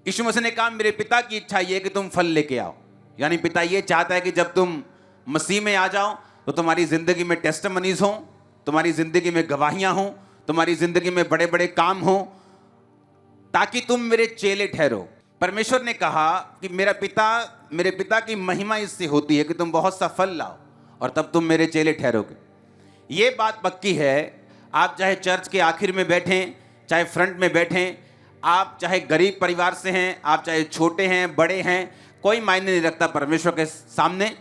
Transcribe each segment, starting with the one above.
यीशु मसीह ने कहा मेरे पिता की इच्छा ये है कि तुम फल लेके आओ। यानी पिता ये चाहता है कि जब तुम मसीह में आ जाओ तो तुम्हारी जिंदगी में टेस्टिमनीज हो, तुम्हारी जिंदगी में गवाहियां हो, तुम्हारी जिंदगी में बड़े बड़े काम हो, ताकि तुम मेरे चेले ठहरो। परमेश्वर ने कहा कि मेरे पिता की महिमा इससे होती है कि तुम बहुत सा फल लाओ और तब तुम मेरे चेले ठहरोगे। ये बात पक्की है। आप चाहे चर्च के आखिर में बैठें, चाहे फ्रंट में बैठें, आप चाहे गरीब परिवार से हैं, आप चाहे छोटे हैं बड़े हैं, कोई मायने नहीं रखता परमेश्वर के सामने।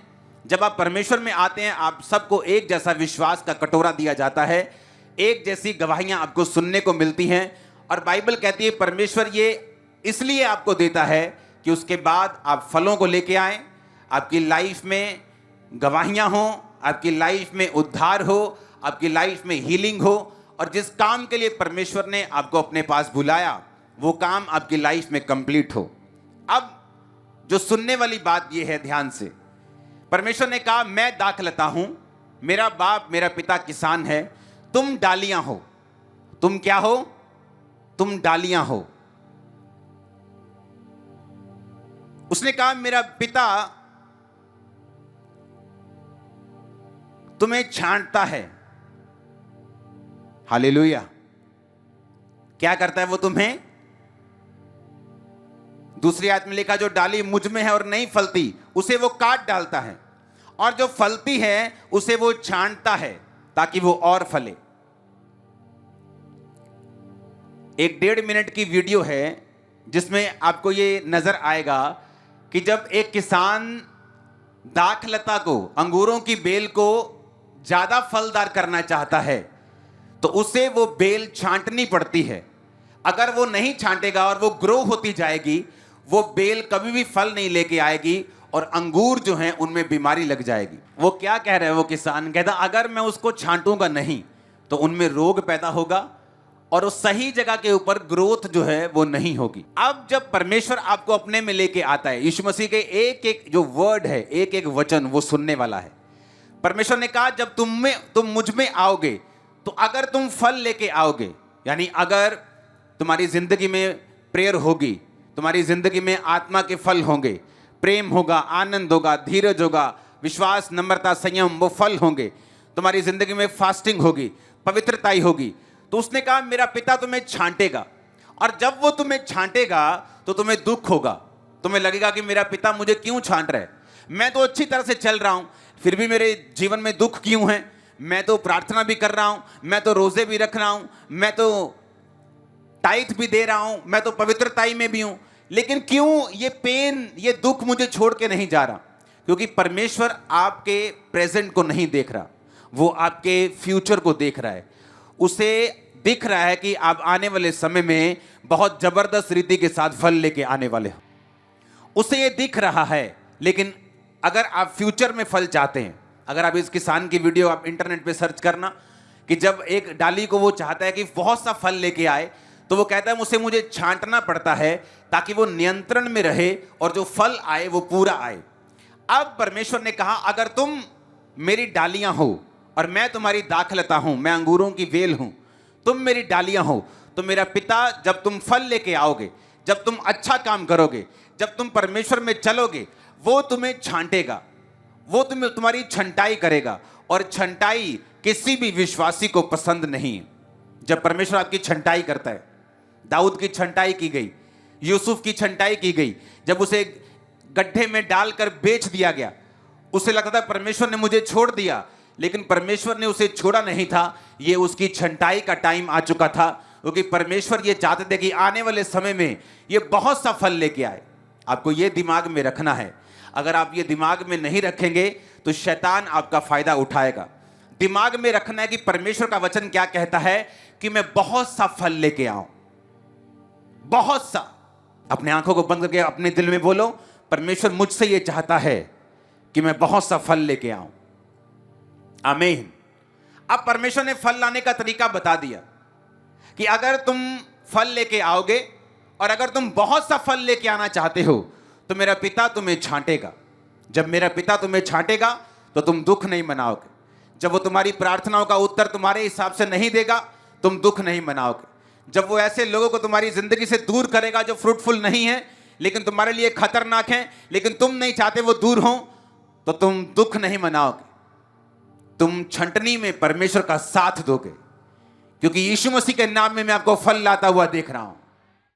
जब आप परमेश्वर में आते हैं आप सबको एक जैसा विश्वास का कटोरा दिया जाता है, एक जैसी गवाहियां आपको सुनने को मिलती हैं। और बाइबल कहती है परमेश्वर ये इसलिए आपको देता है कि उसके बाद आप फलों को लेके आएं, आपकी लाइफ में गवाहियां हो, आपकी लाइफ में उद्धार हो, आपकी लाइफ में हीलिंग हो, और जिस काम के लिए परमेश्वर ने आपको अपने पास बुलाया वो काम आपकी लाइफ में कंप्लीट हो। अब जो सुनने वाली बात ये है, ध्यान से, परमेश्वर ने कहा मैं दाखलता हूं, मेरा बाप मेरा पिता किसान है, तुम डालियां हो। तुम क्या हो? तुम डालियां हो। उसने कहा मेरा पिता तुम्हें छांटता है। हालेलुया। क्या करता है वो तुम्हें? दूसरी आयत में लिखा जो डाली मुझ में है और नहीं फलती उसे वो काट डालता है, और जो फलती है उसे वो छांटता है ताकि वो और फले। एक 1.5 मिनट की वीडियो है जिसमें आपको ये नजर आएगा कि जब एक किसान दाखलता को, अंगूरों की बेल को ज्यादा फलदार करना चाहता है तो उसे वो बेल छांटनी पड़ती है। अगर वो नहीं छांटेगा और वो ग्रो होती जाएगी, वो बेल कभी भी फल नहीं लेके आएगी और अंगूर जो हैं उनमें बीमारी लग जाएगी। वो क्या कह रहे हैं? वो किसान कहता अगर मैं उसको छांटूंगा नहीं तो उनमें रोग पैदा होगा और उस सही जगह के ऊपर ग्रोथ जो है वो नहीं होगी। अब जब परमेश्वर आपको अपने में लेके आता है, यीशु मसीह के एक एक जो वर्ड है, एक एक वचन वो सुनने वाला है। परमेश्वर ने कहा जब तुम मुझ में आओगे तो अगर तुम फल लेके आओगे, यानी अगर तुम्हारी जिंदगी में प्रेयर होगी, तुम्हारी जिंदगी में आत्मा के फल होंगे, प्रेम होगा, आनंद होगा, धीरज होगा, विश्वास, नम्रता, संयम, वो फल होंगे, तुम्हारी जिंदगी में फास्टिंग होगी, पवित्रताई होगी, तो उसने कहा मेरा पिता तुम्हें छांटेगा। और जब वो तुम्हें छांटेगा तो तुम्हें दुख होगा, तुम्हें लगेगा कि मेरा पिता मुझे क्यों छांट रहा है, मैं तो अच्छी तरह से चल रहा हूं फिर भी मेरे जीवन में दुख क्यों है, मैं तो प्रार्थना भी कर रहा हूं, मैं तो रोजे भी रख रहा हूं, मैं तो टाइट भी दे रहा हूं, मैं तो पवित्रताई में भी हूं, लेकिन क्यों ये पेन, ये दुख मुझे छोड़ के नहीं जा रहा? क्योंकि परमेश्वर आपके प्रेजेंट को नहीं देख रहा, वो आपके फ्यूचर को देख रहा है। उसे दिख रहा है कि आप आने वाले समय में बहुत जबरदस्त रीति के साथ फल लेके आने वाले हो, उसे ये दिख रहा है। लेकिन अगर आप फ्यूचर में फल चाहते हैं, अगर आप इस किसान की वीडियो आप इंटरनेट पे सर्च करना कि जब एक डाली को वो चाहता है कि बहुत सा फल लेके आए, तो वो कहता है मुझे छांटना पड़ता है ताकि वो नियंत्रण में रहे और जो फल आए वो पूरा आए। अब परमेश्वर ने कहा अगर तुम मेरी डालियां हो और मैं तुम्हारी दाखलता हूं, मैं अंगूरों की वेल हूं, तुम मेरी डालियां हो, तो मेरा पिता जब तुम फल लेके आओगे, जब तुम अच्छा काम करोगे, जब तुम परमेश्वर में चलोगे, वो तुम्हें छांटेगा, वो तुम्हारी छंटाई करेगा। और छंटाई किसी भी विश्वासी को पसंद नहीं है। जब परमेश्वर आपकी छंटाई करता है, दाऊद की छंटाई की गई, यूसुफ की छंटाई की गई, जब उसे गड्ढे में डालकर बेच दिया गया, उसे लगता था परमेश्वर ने मुझे छोड़ दिया, लेकिन परमेश्वर ने उसे छोड़ा नहीं था, ये उसकी छंटाई का टाइम आ चुका था, क्योंकि परमेश्वर ये चाहते थे कि आने वाले समय में ये बहुत सा फल लेके आए। आपको ये दिमाग में रखना है। अगर आप ये दिमाग में नहीं रखेंगे तो शैतान आपका फायदा उठाएगा। दिमाग में रखना है कि परमेश्वर का वचन क्या कहता है कि मैं बहुत सा फल लेके आऊं, बहुत सा। अपने आंखों को बंद करके अपने दिल में बोलो, परमेश्वर मुझसे ये चाहता है कि मैं बहुत सा फल लेके आऊं। आमीन। अब परमेश्वर ने फल लाने का तरीका बता दिया कि अगर तुम फल लेके आओगे और अगर तुम बहुत सा फल लेके आना चाहते हो तो मेरा पिता तुम्हें छांटेगा। जब मेरा पिता तुम्हें छांटेगा तो तुम दुख नहीं मनाओगे। जब वो तुम्हारी प्रार्थनाओं का उत्तर तुम्हारे हिसाब से नहीं देगा, तुम दुख नहीं मनाओगे। जब वो ऐसे लोगों को तुम्हारी जिंदगी से दूर करेगा जो फ्रूटफुल नहीं है, लेकिन तुम्हारे लिए खतरनाक हैं, लेकिन तुम नहीं चाहते वो दूर हों, तो तुम दुख नहीं मनाओगे, तुम छंटनी में परमेश्वर का साथ दोगे, क्योंकि यीशु मसीह के नाम में मैं आपको फल लाता हुआ देख रहा हूं।